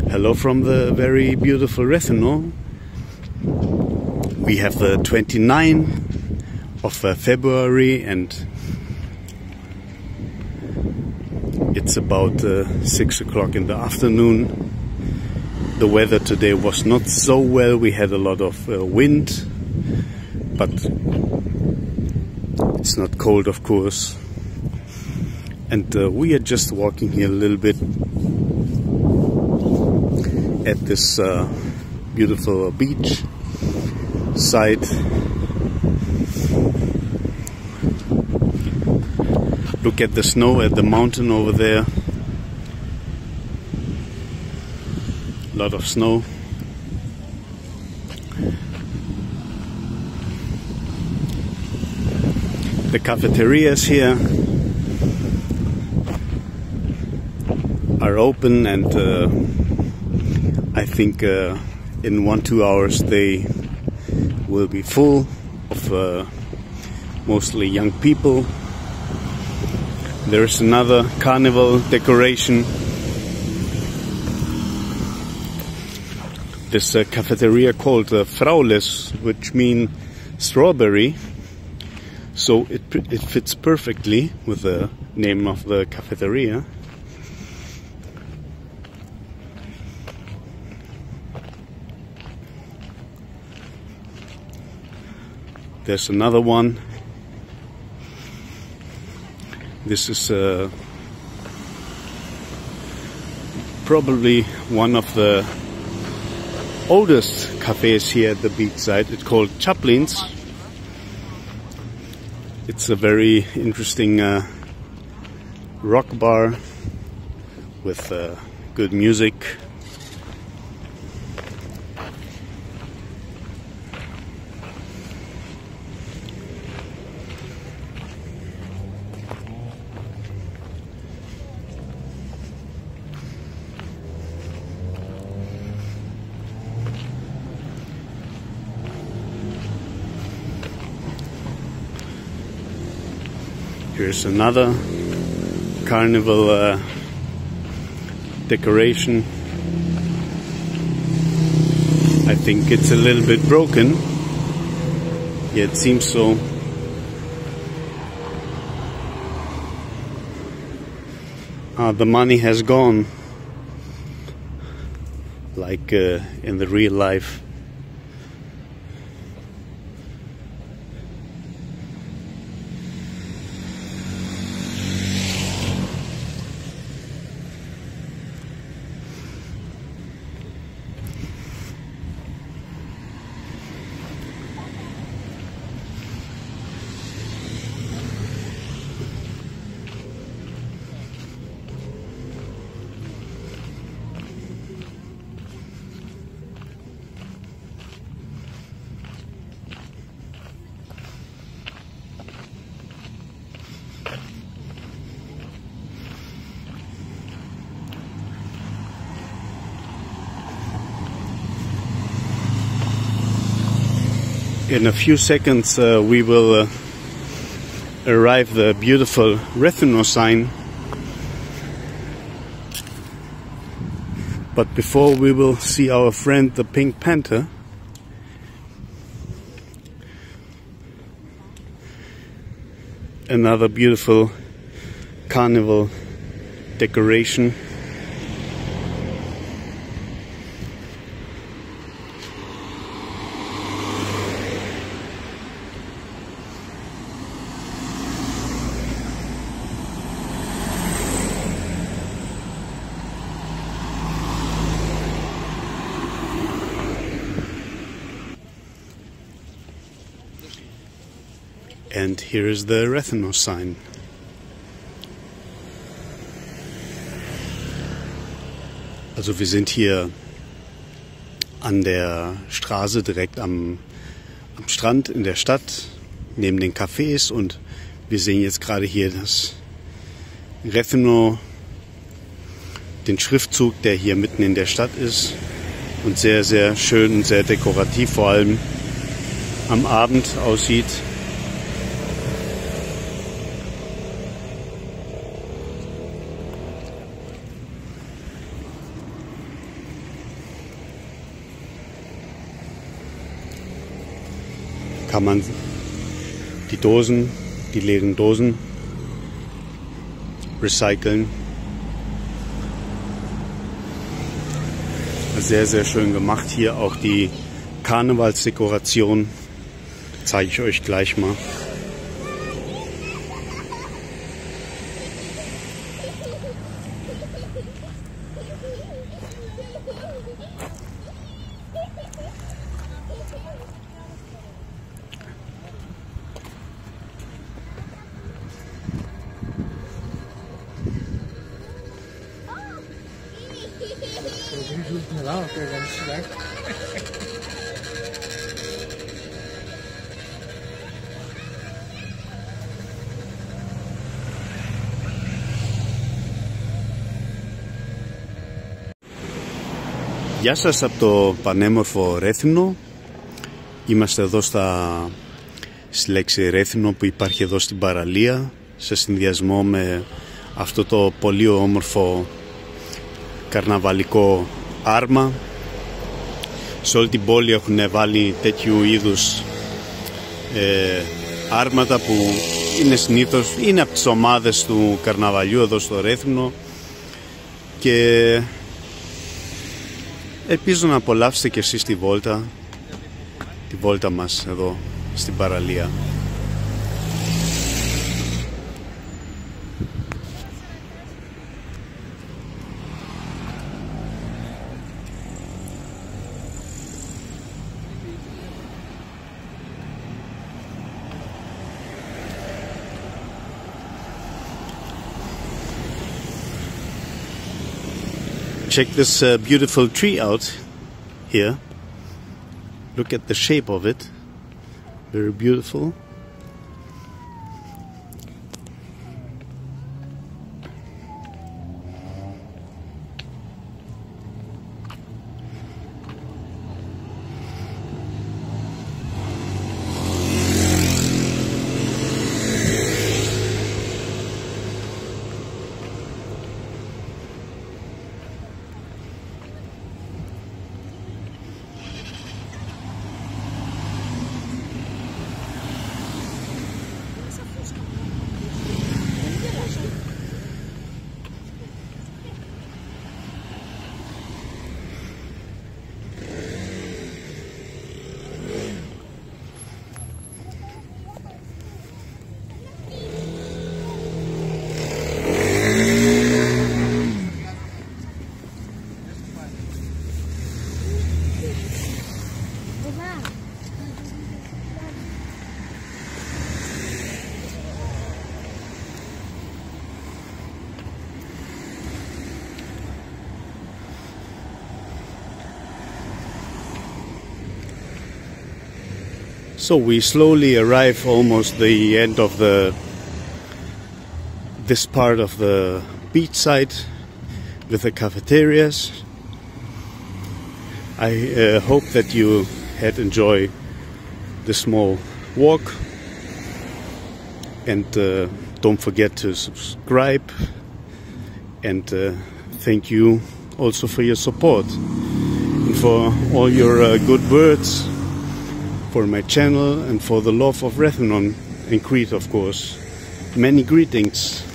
Hello from the very beautiful Retheno. We have the 29th of February and it's about 6 o'clock in the afternoon. The weather today was not so well. We had a lot of wind, but it's not cold, of course. And we are just walking here a little bit at this beautiful beach site. Look at the snow at the mountain over there. A lot of snow. The cafeterias here are open, and I think in 1-2 hours they will be full of mostly young people. There is another carnival decoration. This cafeteria called Fraules, which means strawberry. So it fits perfectly with the name of the cafeteria. There's another one. This is probably one of the oldest cafes here at the beachside. It's called Chaplin's. It's a very interesting rock bar with good music. Here's another carnival decoration. I think it's a little bit broken. Yeah, it seems so. The money has gone, like in the real life. In a few seconds we will arrive the beautiful Retheno sign. But before, we will see our friend the Pink Panther. Another beautiful carnival decoration. And here is the Retheno sign. Also wir sind hier an der Straße direkt am Strand in der Stadt, neben den Cafés, und wir sehen jetzt gerade hier das Retheno, den Schriftzug, der hier mitten in der Stadt ist und sehr, sehr schön und sehr dekorativ, vor allem am Abend aussieht. kann man die Dosen, die leeren Dosen recyceln. Sehr, sehr schön gemacht. Hier auch die Karnevalsdekoration. Zeige ich euch gleich mal. Γεια σας από το πανέμορφο Ρέθυμνο. Είμαστε εδώ στη λέξη Ρέθυμνο που υπάρχει εδώ στην παραλία, σε συνδυασμό με αυτό το πολύ όμορφο καρναβαλικό άρμα. Σε όλη την πόλη έχουν βάλει τέτοιου είδους άρματα που είναι συνήθως, είναι από τις ομάδες του καρναβαλιού εδώ στο Ρέθυμνο, και ελπίζω να απολαύσετε και εσείς τη βόλτα μας εδώ στην παραλία. Check this beautiful tree out here. Look at the shape of it. Very beautiful. So we slowly arrive almost the end of this part of the beach side with the cafeterias. I hope that you had enjoyed the small walk, and don't forget to subscribe, and thank you also for your support and for all your good words for my channel and for the love of Rethymnon and Crete, of course. Many greetings.